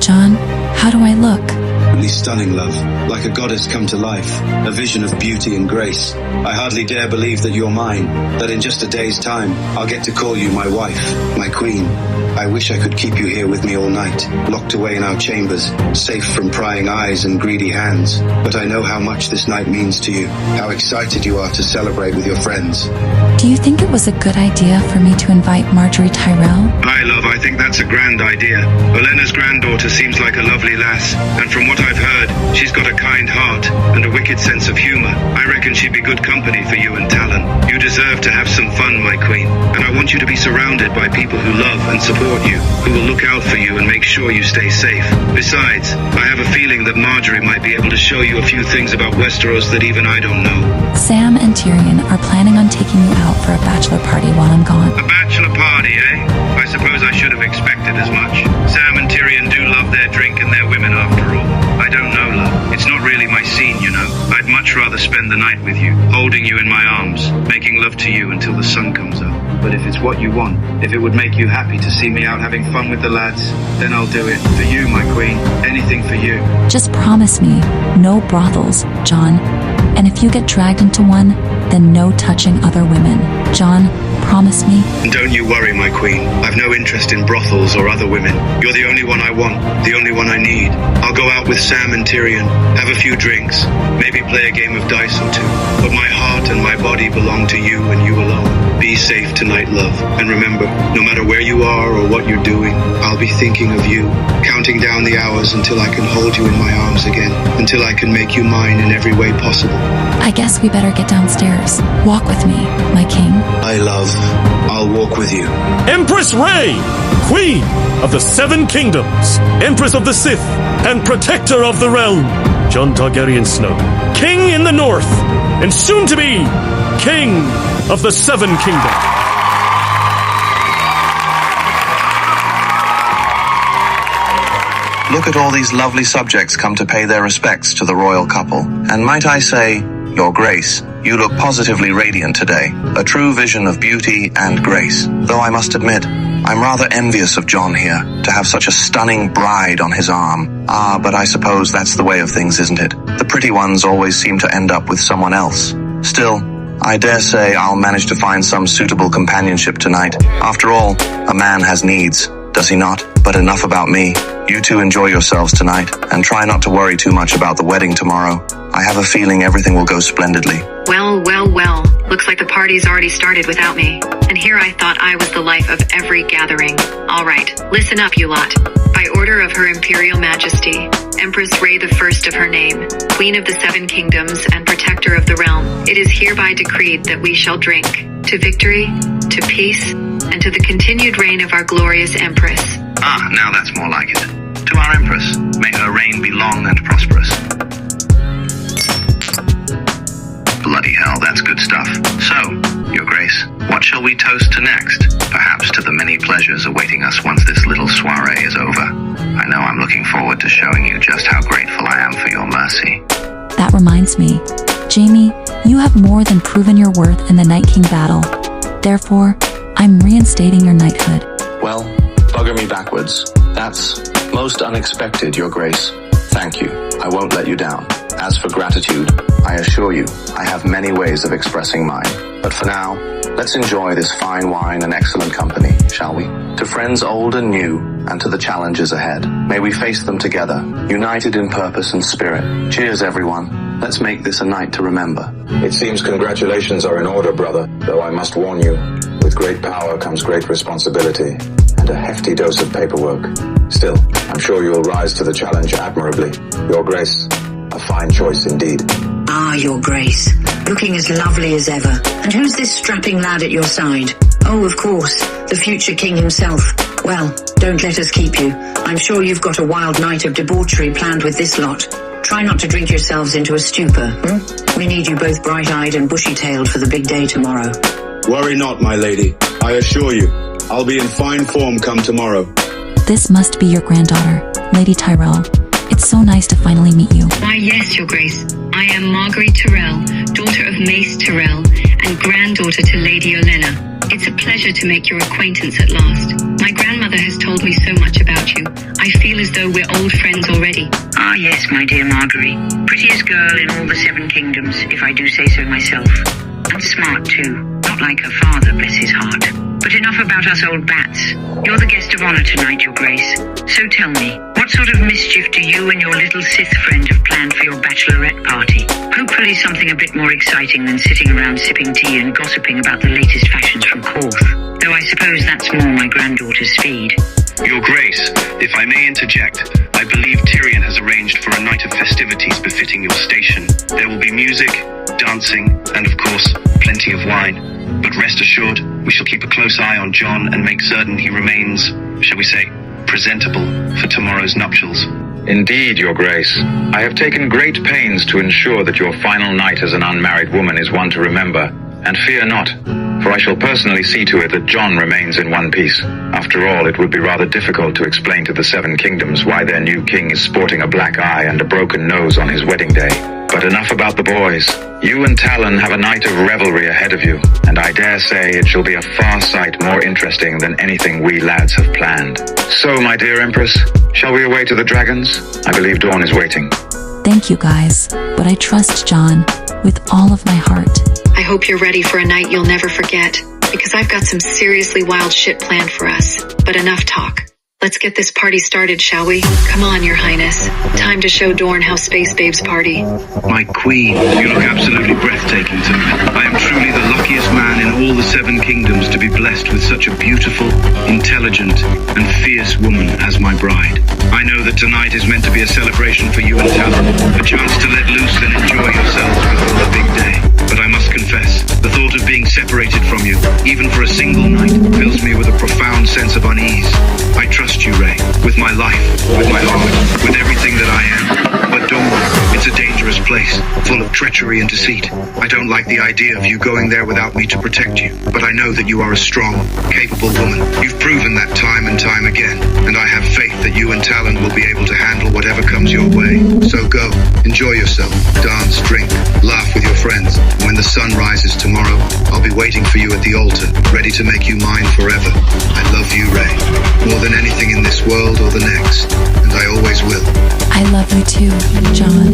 John, how do I look? Absolutely stunning, love. Like a goddess come to life. A vision of beauty and grace. I hardly dare believe that you're mine. That in just a day's time, I'll get to call you my wife, my queen. I wish I could keep you here with me all night, locked away in our chambers, safe from prying eyes and greedy hands. But I know how much this night means to you, how excited you are to celebrate with your friends. Do you think it was a good idea for me to invite Marjorie Tyrell? Hi, love, I think that's a grand idea. Olena's granddaughter seems like a lovely lass, and from what I've heard, she's got a kind heart and a wicked sense of humor. I reckon she'd be good company for you and Talon. You deserve to have some fun, my queen, and I want you to be surrounded by people who love and support you, who will look out for you and make sure you stay safe. Besides, I have a feeling that Marjorie might be able to show you a few things about Westeros that even I don't know. Sam and Tyrion are planning on taking you out for a bachelor party while I'm gone. A bachelor party, eh? I suppose I should have expected as much. Sam and Tyrion do love their drink and their women after all. I don't know, love. It's not really my scene, you know. I'd much rather spend the night with you, holding you in my arms, making love to you until the sun comes up. But if it's what you want, if it would make you happy to see me out having fun with the lads, then I'll do it. For you, my queen. Anything for you. Just promise me, no brothels, John. And if you get dragged into one, then no touching other women. John, promise me? And don't you worry, my queen. I've no interest in brothels or other women. You're the only one I want, the only one I need. I'll go out with Sam and Tyrion, have a few drinks, maybe play a game of dice or two. But my heart and my body belong to you and you alone. Be safe tonight, love. And remember, no matter where you are or what you're doing, I'll be thinking of you, counting down the hours until I can hold you in my arms again, until I can make you mine in every way possible. I guess we better get downstairs. Walk with me, my king. I love. I'll walk with you. Empress Rey, Queen of the Seven Kingdoms, Empress of the Sith, and Protector of the Realm. Jon Targaryen Snow, King in the North, and soon to be King of the Seven Kingdoms. Look at all these lovely subjects come to pay their respects to the royal couple. And might I say, Your Grace, you look positively radiant today, a true vision of beauty and grace. Though I must admit, I'm rather envious of Jon here, to have such a stunning bride on his arm. But I suppose that's the way of things, isn't it? The pretty ones always seem to end up with someone else. Still, I dare say I'll manage to find some suitable companionship tonight. After all, a man has needs, does he not? But enough about me. You two enjoy yourselves tonight, and try not to worry too much about the wedding tomorrow. I have a feeling everything will go splendidly. Well, well, well. Looks like the party's already started without me. And here I thought I was the life of every gathering. All right, listen up, you lot. By order of Her Imperial Majesty, Empress Rey the First of her name, Queen of the Seven Kingdoms and Protector of the Realm, it is hereby decreed that we shall drink to victory, to peace, and to the continued reign of our glorious Empress. Now that's more like it. To our Empress, may her reign be long and prosperous. Bloody hell, that's good stuff. So, Your Grace, what shall we toast to next? Perhaps to the many pleasures awaiting us once this little soiree is over. I know I'm looking forward to showing you just how grateful I am for your mercy. That reminds me, Jaime, you have more than proven your worth in the Night King battle. Therefore, I'm reinstating your knighthood. Well, bugger me backwards. That's most unexpected, Your Grace. Thank you. I won't let you down. As for gratitude, I assure you, I have many ways of expressing mine. But for now, let's enjoy this fine wine and excellent company, shall we? To friends old and new, and to the challenges ahead, may we face them together, united in purpose and spirit. Cheers, everyone. Let's make this a night to remember. It seems congratulations are in order, brother, though I must warn you, with great power comes great responsibility, and a hefty dose of paperwork. Still, I'm sure you'll rise to the challenge admirably. Your Grace, a fine choice indeed. Your Grace, looking as lovely as ever. And who's this strapping lad at your side? Oh, of course, the future king himself. Well, don't let us keep you. I'm sure you've got a wild night of debauchery planned with this lot. Try not to drink yourselves into a stupor, We need you both bright-eyed and bushy-tailed for the big day tomorrow. Worry not, my lady. I assure you, I'll be in fine form come tomorrow. This must be your granddaughter, Lady Tyrell. It's so nice to finally meet you. Why, yes, Your Grace. I am Marguerite Tyrell, daughter of Mace Tyrell, and granddaughter to Lady Olenna. It's a pleasure to make your acquaintance at last. My grandmother has told me so much about you. I feel as though we're old friends already. Ah, yes, my dear Marguerite. Prettiest girl in all the 7 kingdoms, if I do say so myself. And smart, too. Not like her father, bless his heart. But enough about us old bats. You're the guest of honor tonight, Your Grace. So tell me, what sort of mischief do you and your little Sith friend have planned for your Bachelorette party? Hopefully something a bit more exciting than sitting around sipping tea and gossiping about the latest fashions from Korth. Though I suppose that's more my granddaughter's speed. Your Grace, if I may interject, I believe Tyrion has arranged for a night of festivities befitting your station. There will be music, dancing, and of course, plenty of wine. But rest assured, we shall keep a close eye on John and make certain he remains, shall we say, presentable for tomorrow's nuptials. Indeed, Your Grace. I have taken great pains to ensure that your final night as an unmarried woman is one to remember. And fear not, for I shall personally see to it that John remains in one piece. After all, it would be rather difficult to explain to the 7 kingdoms why their new king is sporting a black eye and a broken nose on his wedding day. But enough about the boys. You and Talon have a night of revelry ahead of you, and I dare say it shall be a far sight more interesting than anything we lads have planned. So, my dear Empress, shall we away to the dragons? I believe Dawn is waiting. Thank you guys, but I trust John with all of my heart. I hope you're ready for a night you'll never forget, because I've got some seriously wild shit planned for us. But enough talk. Let's get this party started, shall we? Come on, Your Highness. Time to show Dorn how Space Babes party. My queen, you look absolutely breathtaking tonight. I am truly the luckiest man in all the 7 kingdoms to be blessed with such a beautiful, intelligent, and fierce woman as my bride. I know that tonight is meant to be a celebration for you and Talon, a chance to let loose and enjoy yourselves before the big day. But I must confess, the thought of being separated from you, even for a single night, fills me with a profound sense of unease. I trust you, Rey, with my life, with my heart, with everything that I am. But don't worry, it's a dangerous place, full of treachery and deceit. I don't like the idea of you going there without me to protect you, but I know that you are a strong, capable woman. You've proven that time and time again, and I have faith that you and Talon will be able to handle whatever comes your way. So go, enjoy yourself, dance, drink, laugh with your friends. When the sun rises tomorrow, I'll be waiting for you at the altar, ready to make you mine forever. I love you, Rey, more than anything in this world or the next, and I always will. I love you too, John.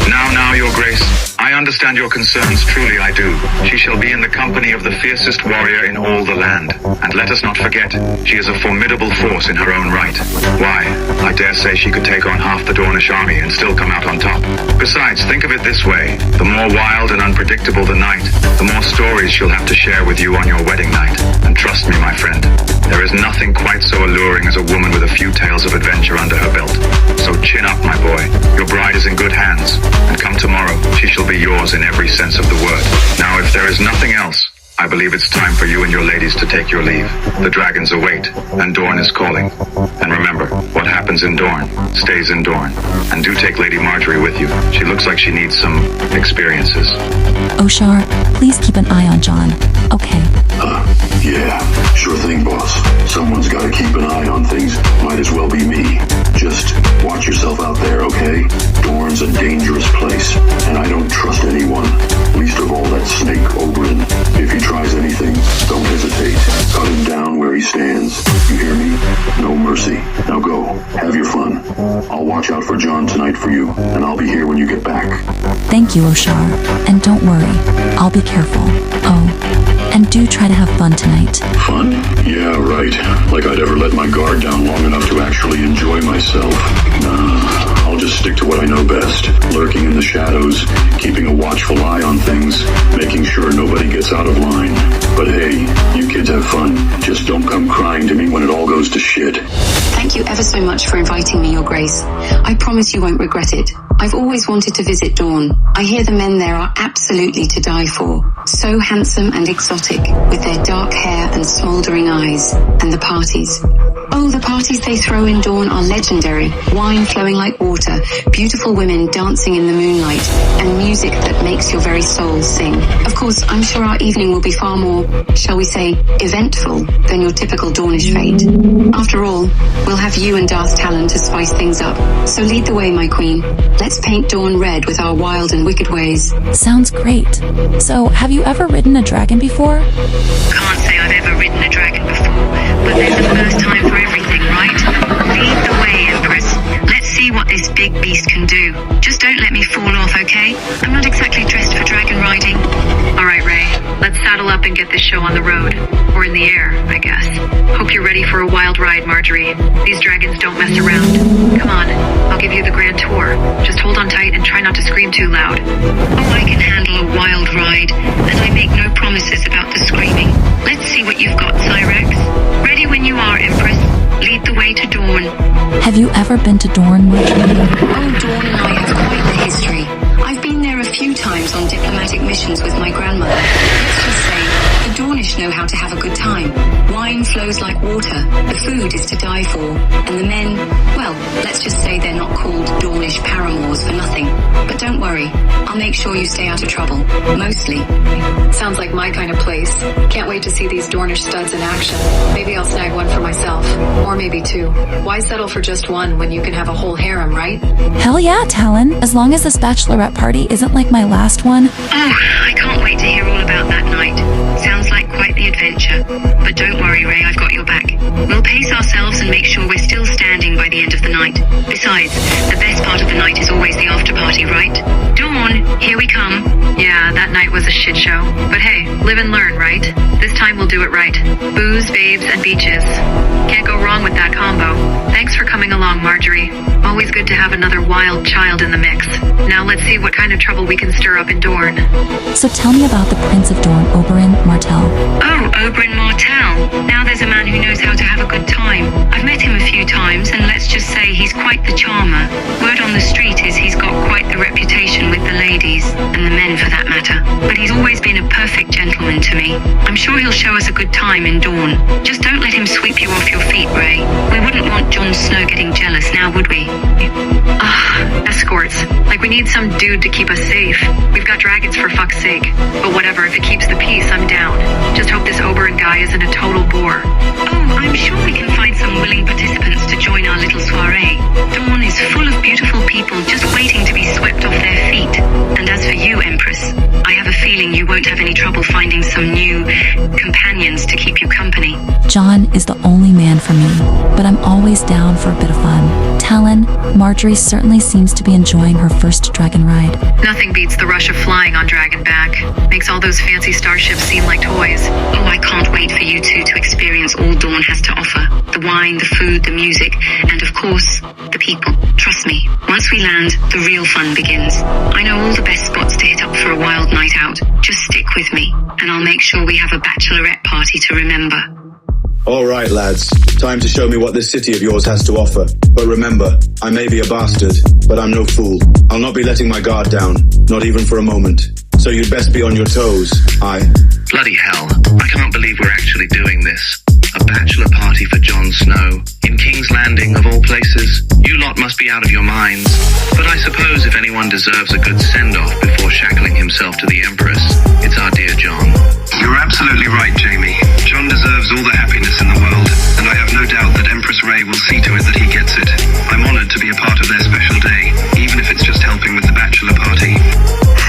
Now, Your Grace, I understand your concerns, truly I do. She shall be in the company of the fiercest warrior in all the land. And let us not forget, she is a formidable force in her own right. Why, I dare say she could take on half the Dornish army and still come out on top. Besides, think of it this way. The more wild and unpredictable the night, the more stories she'll have to share with you on your wedding night. And trust me, my friend, there is nothing quite so alluring as a woman with a few tales of adventure under her belt. So chin up, my boy. Your bride is in good hands. And come tomorrow, she shall be yours in every sense of the word. Now, if there is nothing else, I believe it's time for you and your ladies to take your leave. The dragons await, and Dorne is calling. And remember, what happens in Dorne stays in Dorne. And do take Lady Marjorie with you. She looks like she needs some experiences. Oshar, please keep an eye on John, okay? Yeah, sure thing, boss. Someone's gotta keep an eye on things. Might as well be me. Just watch yourself out there, okay? Dorne's a dangerous place, and I don't trust anyone. Least of all that snake Oberyn. If he tries anything, don't hesitate. Cut him down where he stands. You hear me? No mercy. Now go. Have your fun. I'll watch out for John tonight for you, and I'll be here when you get back. Thank you, Oshar. And don't worry, I'll be careful. Oh, and do try to have fun tonight. Fun? Yeah, right. Like I'd ever let my guard down long enough to actually enjoy myself. Nah, I'll just stick to what I know best. Lurking in the shadows, keeping a watchful eye on things, making sure nobody gets out of line. But hey, you kids have fun. Just don't come crying to me when it all goes to shit. Thank you ever so much for inviting me, Your Grace. I promise you won't regret it. I've always wanted to visit Dorne. I hear the men there are absolutely to die for. So handsome and exotic, with their dark hair and smouldering eyes. And the parties. Oh, the parties they throw in Dorne are legendary. Wine flowing like water, beautiful women dancing in the moonlight, and music that makes your very soul sing. Of course, I'm sure our evening will be far more, shall we say, eventful than your typical Dornish fete. After all, we'll have you and Darth Talon to spice things up. So lead the way, my queen. Let's paint Dawn red with our wild and wicked ways. Sounds great. So, have you ever ridden a dragon before? Can't say I've ever ridden a dragon before, but there's a first time for everything, right? Lead the way, Empress. Let's see what this big beast can do. Just don't let me fall off, okay? I'm not exactly dressed for dragon riding. All right, Ray. Let's saddle up and get this show on the road. Or in the air, I guess. Hope you're ready for a wild ride, Marjorie. These dragons don't mess around. Come on, I'll give you the grand tour. Just hold on tight and try not to scream too loud. Oh, I can handle a wild ride, and I make no promises about the screaming. Let's see what you've got, Cyrex. Ready when you are, Empress. Lead the way to Dawn. Have you ever been to Dorne, Marjorie? Oh, Dawn and I have quite the history. I've been there a few times on diplomatic missions with my grandmother. Let's just say, the Dornish know how to have a good time. Wine flows like water, the food is to die for, and the men, well, let's just say they're not called Dornish paramours for nothing. But don't worry, I'll make sure you stay out of trouble. Mostly. Sounds like my kind of place. Can't wait to see these Dornish studs in action. Maybe I'll snag one for myself. Or maybe two. Why settle for just one when you can have a whole harem, right? Hell yeah, Talon. As long as this Bachelorette party isn't like my last one. Oh, I can't wait to hear all about that night. Sounds like quite the adventure. But don't worry, Ray, I've got your back. We'll pace ourselves and make sure we're still standing by the end of the night. Besides, the best part of the night is always the after party, right? Dawn, here we come. Yeah, that night was a shit show. But hey, live and learn, right? This time we'll do it right. Booze, babes, and beaches. Can't go wrong with that combo. Thanks for coming along, Marjorie. Always good to have another wild child in the mix. Now let's see what kind of trouble we can stir up in Dorne. So tell me about the Prince of Dorne, Oberyn Martell. Oh, Oberyn Martell. Now there's a man who knows how to have a good time. I've met him a few times, and let's just say he's quite the charmer. Word on the street is he's got quite the reputation with the ladies, and the men for that matter. But he's always been a perfect gentleman to me. I'm sure he'll show us a good time in Dorne. Just don't let him sweep you off your feet, Ray. We wouldn't want Jon Snow getting jealous now, would we? Escorts. Like we need some dude to keep us safe. We've got dragons for fuck's sake. But whatever, if it keeps the peace, I'm down. Just hope this Oberyn guy isn't a total bore. Oh, I'm sure we can find some willing participants to join our little soiree. Dawn is full of beautiful people just waiting to be swept off their feet. And as for you, Empress, I have a feeling you won't have any trouble finding some new companions to keep you company. Jon is the only man for me, but I'm always down for a bit of fun. Talon, Marjorie certainly seems to be enjoying her first dragon ride. Nothing beats the rush of flying on Dragonback. Makes all those fancy starships seem like toys. Oh, I can't wait for you two to experience all Dawn has to offer. The wine, the food, the music, and of course, the people. Trust me, once we land, the real fun begins. I know all the best spots to hit up for a wild night out. Just stick with me, and I'll make sure we have a Bachelorette party to remember. All right, lads. Time to show me what this city of yours has to offer. But remember, I may be a bastard, but I'm no fool. I'll not be letting my guard down, not even for a moment. So you'd best be on your toes, aye? Bloody hell, I can't believe we're actually doing this. A bachelor party for Jon Snow, in King's Landing of all places. You lot must be out of your minds. But I suppose if anyone deserves a good send-off before shackling himself to the Empress, it's our dear Jon. You're absolutely right, Jamie. Jon deserves all the happiness in the world, and I have no doubt that Empress Rey will see to it that he gets it. I'm honored to be a part of their special day, even if it's just helping with the bachelor party.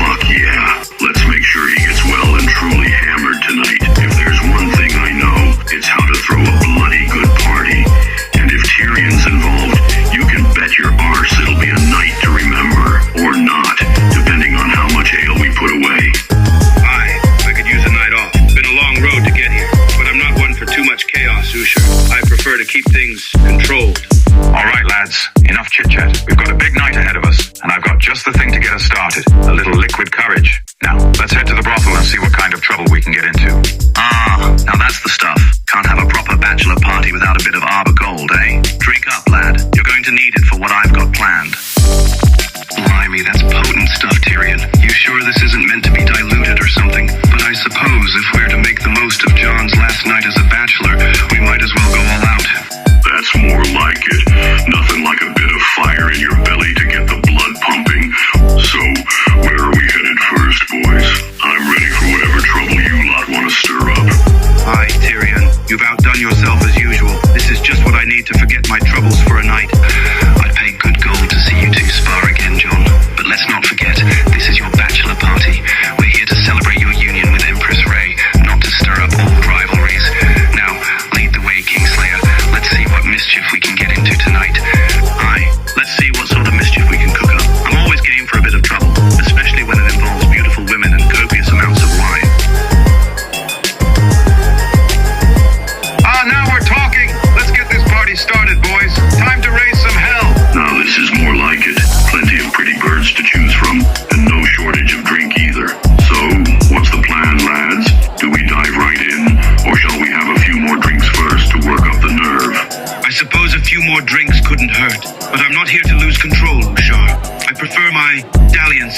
Fuck yeah. Let's make sure he gets well and truly hammered tonight. If there's one thing I know, it's how to throw a bloody good party. And if Tyrion's involved, you can bet your arse it'll be a night to remember. Or not, depending on how much ale we put away.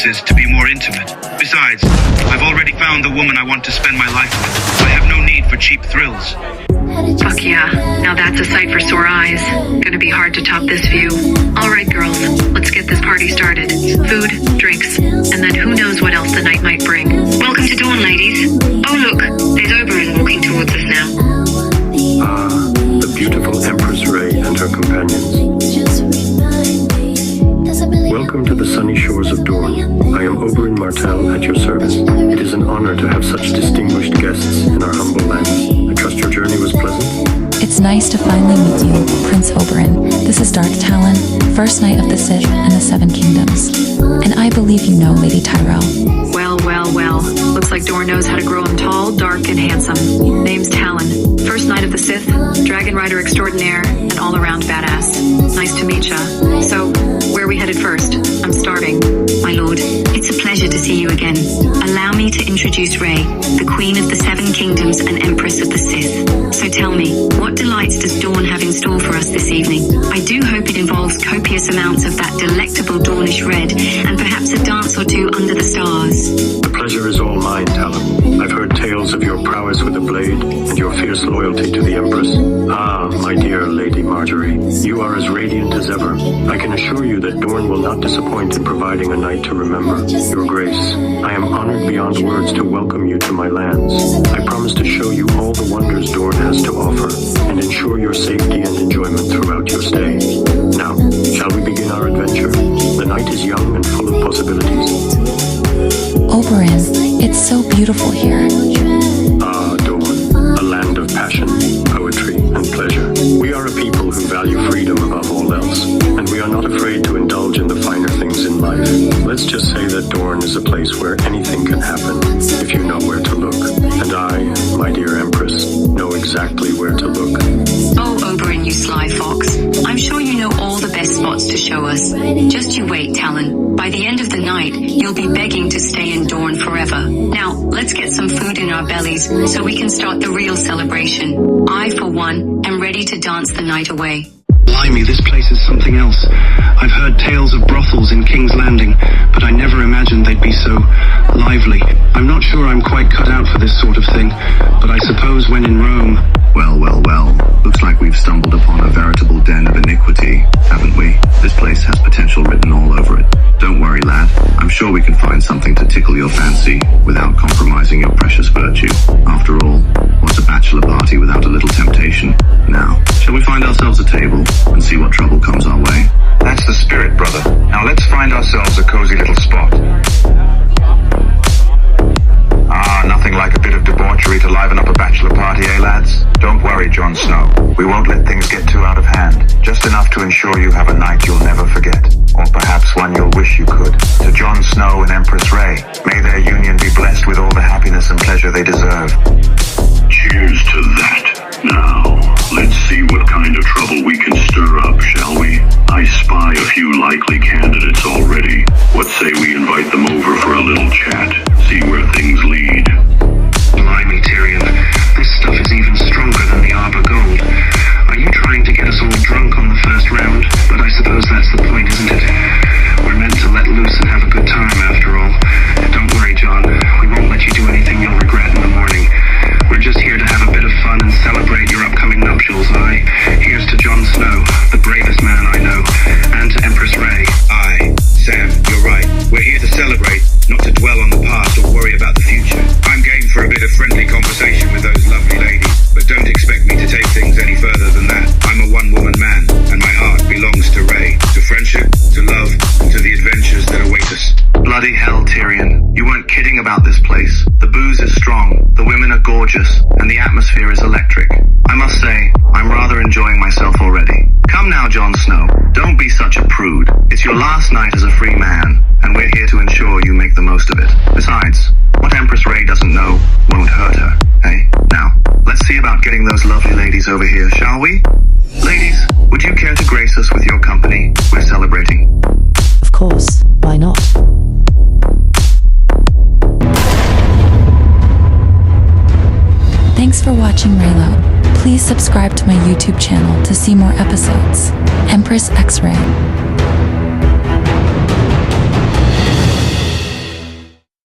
preferences to be more intimate. Besides, I've already found the woman I want to spend my life with. I have no need for cheap thrills. Fuck yeah. Now that's a sight for sore eyes. Gonna be hard to top this view. Alright girls, let's get this party started. Food, drinks, and then who knows what else the night might bring. Welcome to Dawn, ladies. Oh look, there's Oberyn walking towards us now. The beautiful Empress Rey and her companions. Welcome to the sunny shores of Dorne. I am Oberyn Martell at your service. It is an honor to have such distinguished guests in our humble lands. I trust your journey was pleasant. It's nice to finally meet you, Prince Oberyn. This is Dark Talon, first knight of the Sith and the Seven Kingdoms. And I believe you know Lady Tyrell. Well, well, well. Looks like Dorne knows how to grow him tall, dark, and handsome. Name's Talon. First knight of the Sith, dragon rider extraordinaire, and all-around badass. Nice to meet ya. So, where are we headed first? I'm starving. My lord, it's a pleasure to see you again. Allow me to introduce Rey, the Queen of the Seven Kingdoms and Empress of the Sith. So tell me, what delights does Dawn have in store for us this evening? I do hope it involves copious amounts of that delectable Dornish red, and perhaps a dance or two under the stars. The pleasure is all mine, Talon. I've heard tales of your prowess with the blade and your fierce loyalty to the Empress. Ah, my dear Lady Marjorie, you are as radiant as ever. I can assure you that Dorne will not disappoint in providing a night to remember. Your Grace, I am honored beyond words to welcome you to my lands. I promise to show you all the wonders Dorne has to offer and ensure your safety and enjoyment throughout your stay. Now, shall we begin our adventure? The night is young and full of possibilities. Oberyn, it's so beautiful here. Ah, Dorne, a land of passion, poetry, and pleasure. We are a people who value freedom above all else, and we are not afraid to indulge in the finer things in life. Let's just say that Dorne is a place where anything can happen if you know where to look. And I, my dear Empress, know exactly where to look. Oh, Oberyn, you sly fox. I'm sure you know all the best spots to show us. Just you wait, Talon. By the end of the night, you'll be begging to stay in Dorne forever. Now, let's get some food in our bellies so we can start the real celebration. I, for one, am ready to dance the night away. Blimey, this place is something else. I've heard tales of brothels in King's Landing, but I never imagined they'd be so lively. I'm not sure I'm quite cut out for this sort of thing, but I suppose when in Rome... Well, well, well. Looks like we've stumbled upon a veritable den of iniquity, haven't we? This place has potential written all over it. Don't worry, lad. I'm sure we can find something to tickle your fancy without compromising your precious virtue. After all, what's a bachelor party without a little temptation? Now, shall we find ourselves a table and see what trouble comes our way? That's the spirit, brother. Now let's find ourselves a cozy little spot. Ah, nothing like a bit of debauchery to liven up a bachelor party, eh, lads? Don't worry, Jon Snow. We won't let things get too out of hand. Just enough to ensure you have a night you'll never forget. Or perhaps one you'll wish you could. To Jon Snow and Empress Rey, may their union be blessed with all the happiness and pleasure they deserve. Cheers to that. Now, let's see what kind of trouble we can stir up, shall we? I spy a few likely candidates already. What say we invite them over for a little chat, see where things lead? Blimey, Tyrion. This stuff is even stronger than the Arbor Gold. Are you trying to get us all drunk on the first round? But I suppose that's the point, isn't it? We're meant to let loose and have a good time, after all. Don't worry, Jon. We won't let you do anything you'll regret in the morning. We're just here to have a bit of fun and celebrate your upcoming nuptials, aye? Here's to Jon Snow, the bravest man I know, and to Empress Rey. Aye, Sam, you're right. We're here to celebrate, not to dwell on the past or worry about the future. I'm game for a bit of friendly conversation with those lovely ladies, but don't expect me to take things any further than that. I'm a one-woman man, and my heart belongs to Rey, to friendship, to love, and to the adventures that await us. Bloody hell, Tyrion. You weren't kidding about this place. The booze is strong, the women are gorgeous, and the atmosphere is electric. I must say, I'm rather enjoying myself already. Come now, Jon Snow. Don't be such a prude. It's your last night as a free man, and we're here to ensure you make the most of it. Besides, what Empress Rey doesn't know won't hurt her, eh? Now, let's see about getting those lovely ladies over here, shall we? Ladies, would you care to grace us with your company? We're celebrating. Of course, why not? Thanks for watching Reylo. Please subscribe to my YouTube channel to see more episodes. Empress X-Ray.